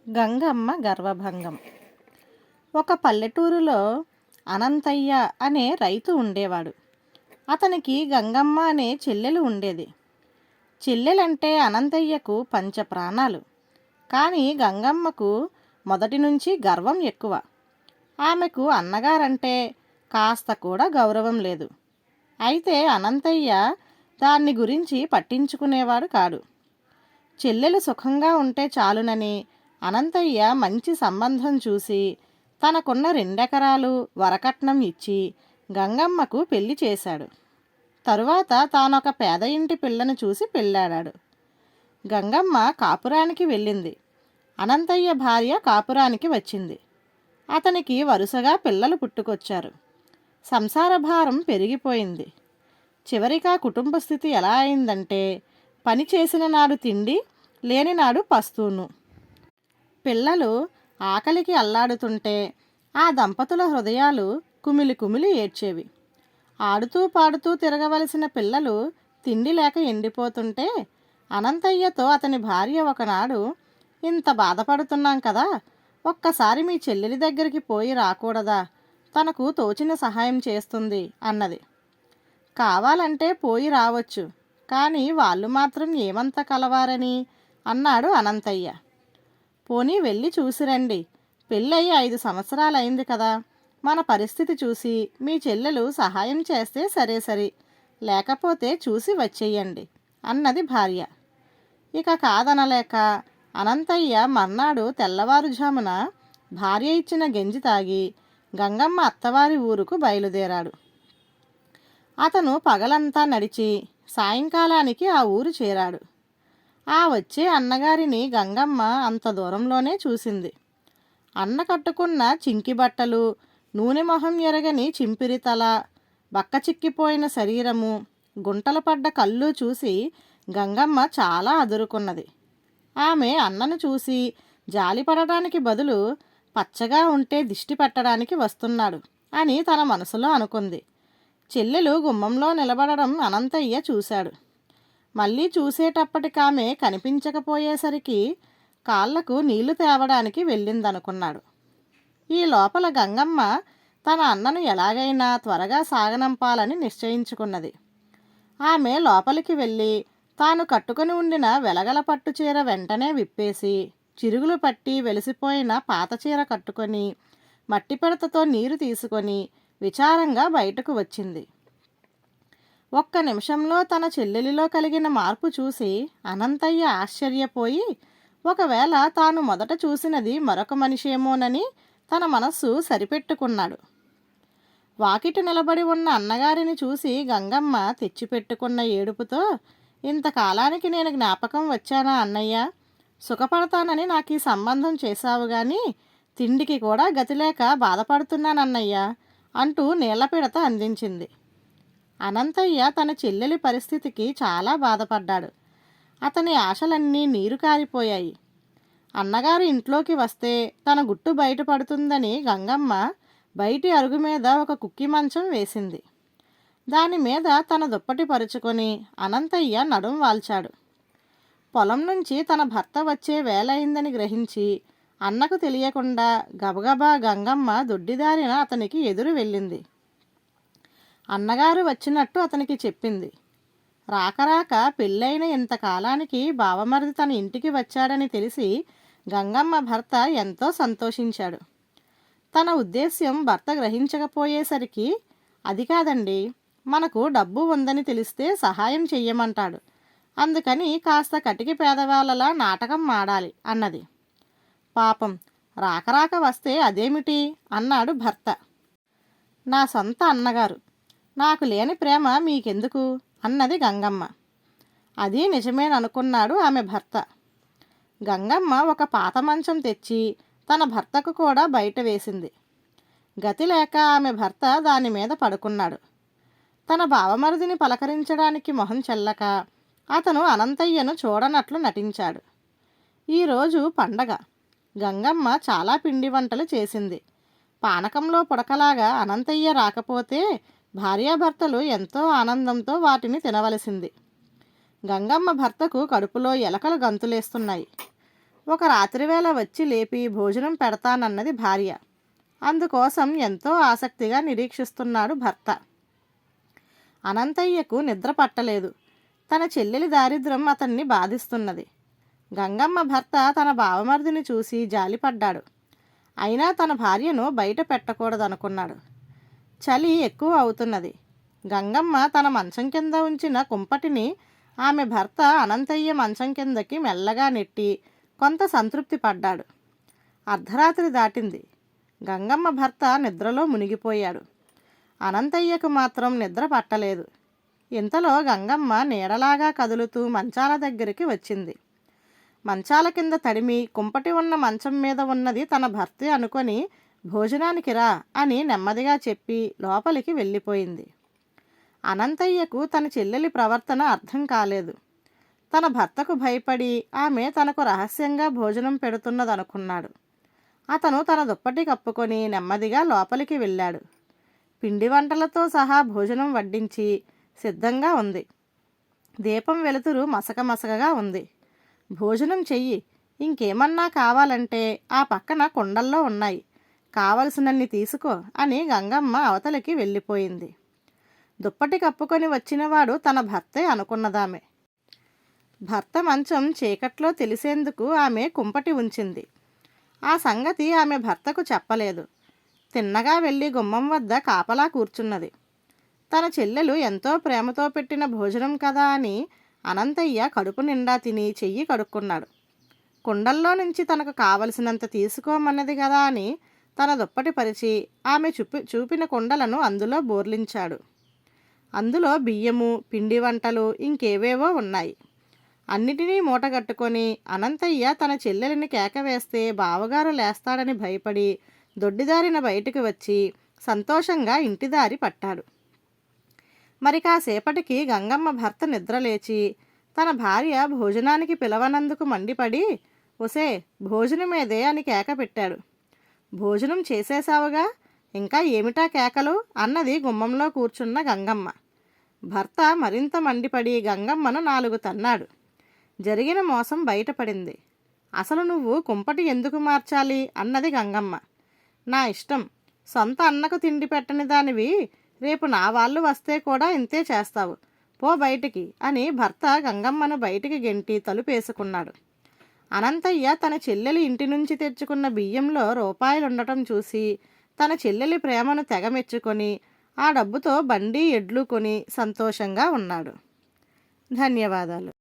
గంగమ్మ గర్వభంగం. ఒక పల్లెటూరులో అనంతయ్య అనే రైతు ఉండేవాడు. అతనికి గంగమ్మ అనే చెల్లెలు ఉండేది. చెల్లెలంటే అనంతయ్యకు పంచ ప్రాణాలు. కానీ గంగమ్మకు మొదటి నుంచి గర్వం ఎక్కువ. ఆమెకు అన్నగారంటే కాస్త కూడా గౌరవం లేదు. అయితే అనంతయ్య దాన్ని గురించి పట్టించుకునేవాడు కాడు. చెల్లెలు సుఖంగా ఉంటే చాలునని అనంతయ్య మంచి సంబంధం చూసి తనకున్న 2 ఎకరాలు వరకట్నం ఇచ్చి గంగమ్మకు పెళ్లి చేశాడు. తరువాత తానొక పేద ఇంటి పిల్లను చూసి పెళ్ళాడాడు. గంగమ్మ కాపురానికి వెళ్ళింది. అనంతయ్య భార్య కాపురానికి వచ్చింది. అతనికి వరుసగా పిల్లలు పుట్టుకొచ్చారు. సంసార భారం పెరిగిపోయింది. చివరిగా కుటుంబ స్థితి ఎలా అయిందంటే పని చేసిన నాడు తిండి, లేని నాడు పస్తూను. పిల్లలు ఆకలికి అల్లాడుతుంటే ఆ దంపతుల హృదయాలు కుమిలి కుమిలి ఏడ్చేవి. ఆడుతూ పాడుతూ తిరగవలసిన పిల్లలు తిండి లేక ఎండిపోతుంటే అనంతయ్యతో అతని భార్య ఒకనాడు, ఇంత బాధపడుతున్నాం కదా, ఒక్కసారి మీ చెల్లెలి దగ్గరికి పోయి రాకూడదా, తనకు తోచిన సహాయం చేస్తుంది అన్నది. కావాలంటే పోయి రావచ్చు, కానీ వాళ్ళు మాత్రం ఏమంత కలవారని అన్నాడు అనంతయ్య. పోనీ వెళ్ళి చూసిరండి, పెళ్ళయి 5 సంవత్సరాలైంది కదా, మన పరిస్థితి చూసి మీ చెల్లెలు సహాయం చేస్తే సరే సరి, లేకపోతే చూసి వచ్చేయండి అన్నది భార్య. ఇక కాదనలేక అనంతయ్య మర్నాడు తెల్లవారుజామున భార్య ఇచ్చిన గంజి తాగి గంగమ్మ అత్తవారి ఊరుకు బయలుదేరాడు. అతను పగలంతా నడిచి సాయంకాలానికి ఆ ఊరు చేరాడు. ఆ వచ్చే అన్నగారిని గంగమ్మ అంత దూరంలోనే చూసింది. అన్న కట్టుకున్న చింకి బట్టలు, నూనె మొహం ఎరగని చింపిరి తల, బక్క చిక్కిపోయిన శరీరము, గుంటలు పడ్డ కళ్ళు చూసి గంగమ్మ చాలా అదురుకున్నది. ఆమె అన్నను చూసి జాలిపడడానికి బదులు పచ్చగా ఉంటే దిష్టి పెట్టడానికి వస్తున్నాడు అని తన మనసులో అనుకుంది. చెల్లెలు గుమ్మంలో నిలబడడం అనంతయ్య చూశాడు. మళ్ళీ చూసేటప్పటికామె కనిపించకపోయేసరికి కాళ్లకు నీళ్లు తేవడానికి వెళ్ళిందనుకున్నాడు. ఈ లోపల గంగమ్మ తన అన్నను ఎలాగైనా త్వరగా సాగనంపాలని నిశ్చయించుకున్నది. ఆమె లోపలికి వెళ్ళి తాను కట్టుకుని ఉండిన వెలగల పట్టు చీర వెంటనే విప్పేసి చిరుగులు పట్టి వెలిసిపోయిన పాత చీర కట్టుకొని మట్టి పిడతతో నీరు తీసుకొని విచారంగా బయటకు వచ్చింది. ఒక్క నిమిషంలో తన చెల్లెలిలో కలిగిన మార్పు చూసి అనంతయ్య ఆశ్చర్యపోయి, ఒకవేళ తాను మొదట చూసినది మరొక మనిషేమోనని తన మనస్సు సరిపెట్టుకున్నాడు. వాకిటి నిలబడి ఉన్న అన్నగారిని చూసి గంగమ్మ తెచ్చిపెట్టుకున్న ఏడుపుతో, ఇంతకాలానికి నేను జ్ఞాపకం వచ్చానా అన్నయ్య, సుఖపడతానని నాకు ఈ సంబంధం చేశావు గాని తిండికి కూడా గతిలేక బాధపడుతున్నానన్నయ్య అంటూ నీళ్లపిడత అందించింది. అనంతయ్య తన చెల్లెలి పరిస్థితికి చాలా బాధపడ్డాడు. అతని ఆశలన్నీ నీరు కారిపోయాయి. అన్నగారు ఇంట్లోకి వస్తే తన గుట్టు బయటపడుతుందని గంగమ్మ బయటి అరుగు మీద ఒక కుక్కి మంచం వేసింది. దాని మీద తన దుప్పటి పరుచుకొని అనంతయ్య నడుం వాల్చాడు. పొలం నుంచి తన భర్త వచ్చే వేలైందని గ్రహించి అన్నకు తెలియకుండా గబగబా గంగమ్మ దొడ్డిదారిన అతనికి ఎదురు వెళ్ళింది. అన్నగారు వచ్చినట్టు అతనికి చెప్పింది. రాకరాక పెళ్ళైన ఇంతకాలానికి బావమరిది తన ఇంటికి వచ్చాడని తెలిసి గంగమ్మ భర్త ఎంతో సంతోషించాడు. తన ఉద్దేశ్యం భర్త గ్రహించకపోయేసరికి, అది కాదండి, మనకు డబ్బు ఉందని తెలిస్తే సహాయం చెయ్యమంటాడు, అందుకని కాస్త కటికి పేదవాళ్ళలా నాటకం ఆడాలి అన్నది. పాపం, రాకరాక వస్తే అదేమిటి అన్నాడు భర్త. నా సొంత అన్నగారు, నాకు లేని ప్రేమ మీకెందుకు అన్నది గంగమ్మ. అది నిజమేననుకున్నాడు ఆమె భర్త. గంగమ్మ ఒక పాత మంచం తెచ్చి తన భర్తకు కూడా బయట వేసింది. గతి లేక ఆమె భర్త దాని మీద పడుకున్నాడు. తన బావమరిదిని పలకరించడానికి మొహం చెల్లక అతను అనంతయ్యను చూడనట్లు నటించాడు. ఈరోజు పండగ. గంగమ్మ చాలా పిండి వంటలు చేసింది. పానకంలో పుడకలాగా అనంతయ్య రాకపోతే భార్యాభర్తలు ఎంతో ఆనందంతో వాటిని తినవలసింది. గంగమ్మ భర్తకు కడుపులో ఎలకలు గంతులేస్తున్నాయి. ఒక రాత్రివేళ వచ్చి లేపి భోజనం పెడతానన్నది భార్య. అందుకోసం ఎంతో ఆసక్తిగా నిరీక్షిస్తున్నాడు భర్త. అనంతయ్యకు నిద్ర పట్టలేదు. తన చెల్లెలి దారిద్ర్యం అతన్ని బాధిస్తున్నది. గంగమ్మ భర్త తన బావమరిదిని చూసి జాలిపడ్డాడు. అయినా తన భార్యను బయట పెట్టకూడదనుకున్నాడు. చలి ఎక్కువ అవుతున్నది. గంగమ్మ తన మంచం కింద ఉంచిన కుంపటిని ఆమె భర్త అనంతయ్య మంచం కిందకి మెల్లగా నెట్టి కొంత సంతృప్తి పడ్డాడు. అర్ధరాత్రి దాటింది. గంగమ్మ భర్త నిద్రలో మునిగిపోయాడు. అనంతయ్యకు మాత్రం నిద్ర పట్టలేదు. ఇంతలో గంగమ్మ నీడలాగా కదులుతూ మంచాల దగ్గరికి వచ్చింది. మంచాల కింద తడిమి కుంపటి ఉన్న మంచం మీద ఉన్నది తన భర్తే అనుకొని భోజనానికి రా అని నెమ్మదిగా చెప్పి లోపలికి వెళ్ళిపోయింది. అనంతయ్యకు తన చెల్లెలి ప్రవర్తన అర్థం కాలేదు. తన భర్తకు భయపడి ఆమె తనకు రహస్యంగా భోజనం పెడుతున్నదనుకున్నాడు. అతను తన దుప్పటి కప్పుకొని నెమ్మదిగా లోపలికి వెళ్ళాడు. పిండి వంటలతో సహా భోజనం వడ్డించి సిద్ధంగా ఉంది. దీపం వెలుతురు మసకమసకగా ఉంది. భోజనం చెయ్యి, ఇంకేమన్నా కావాలంటే ఆ పక్కన కుండల్లో ఉన్నాయి, కావలసినన్ని తీసుకో అని గంగమ్మ అవతలికి వెళ్ళిపోయింది. దుప్పటి కప్పుకొని వచ్చినవాడు తన భర్తే అనుకున్నదామె. భర్త మంచం చీకట్లో తెలిసేందుకు ఆమె కుంపటి ఉంచింది. ఆ సంగతి ఆమె భర్తకు చెప్పలేదు. తిన్నగా వెళ్ళి గుమ్మం వద్ద కాపలా కూర్చున్నది. తన చెల్లెలు ఎంతో ప్రేమతో పెట్టిన భోజనం కదా అని అనంతయ్య కడుపు నిండా తిని చెయ్యి కడుక్కున్నాడు. కుండల్లో నుంచి తనకు కావలసినంత తీసుకోమన్నది కదా అని తన దుప్పటి పరిచి ఆమె చూపిన కుండలను అందులో బోర్లించాడు. అందులో బియ్యము, పిండి వంటలు, ఇంకేవేవో ఉన్నాయి. అన్నిటినీ మూటగట్టుకొని అనంతయ్య తన చెల్లెలిని కేకవేస్తే బావగారు లేస్తాడని భయపడి దొడ్డిదారిన బయటికి వచ్చి సంతోషంగా ఇంటిదారి పట్టాడు. మరి కాసేపటికి గంగమ్మ భర్త నిద్రలేచి తన భార్య భోజనానికి పిలవనందుకు మండిపడి, ఒసే భోజనమేదే అని కేక పెట్టాడు. భోజనం చేసేశావుగా, ఇంకా ఏమిటా కేకలు అన్నది గుమ్మంలో కూర్చున్న గంగమ్మ. భర్త మరింత మండిపడి గంగమ్మను 4 తన్నాడు. జరిగిన మోసం బయటపడింది. అసలు నువ్వు కుంపటి ఎందుకు మార్చాలి అన్నది గంగమ్మ. నా ఇష్టం, సొంత అన్నకు తిండి పెట్టని దానివి రేపు నా వాళ్ళు వస్తే కూడా ఇంతే చేస్తావు, పో బయటికి అని భర్త గంగమ్మను బయటికి గెంటి తలుపేసుకున్నాడు. అనంతయ్య తన చెల్లెలి ఇంటి నుంచి తెచ్చుకున్న బియ్యంలో రూపాయలుండటం చూసి తన చెల్లెలి ప్రేమను తెగమెచ్చుకొని ఆ డబ్బుతో బండి ఎడ్లు కొని సంతోషంగా ఉన్నాడు. ధన్యవాదాలు.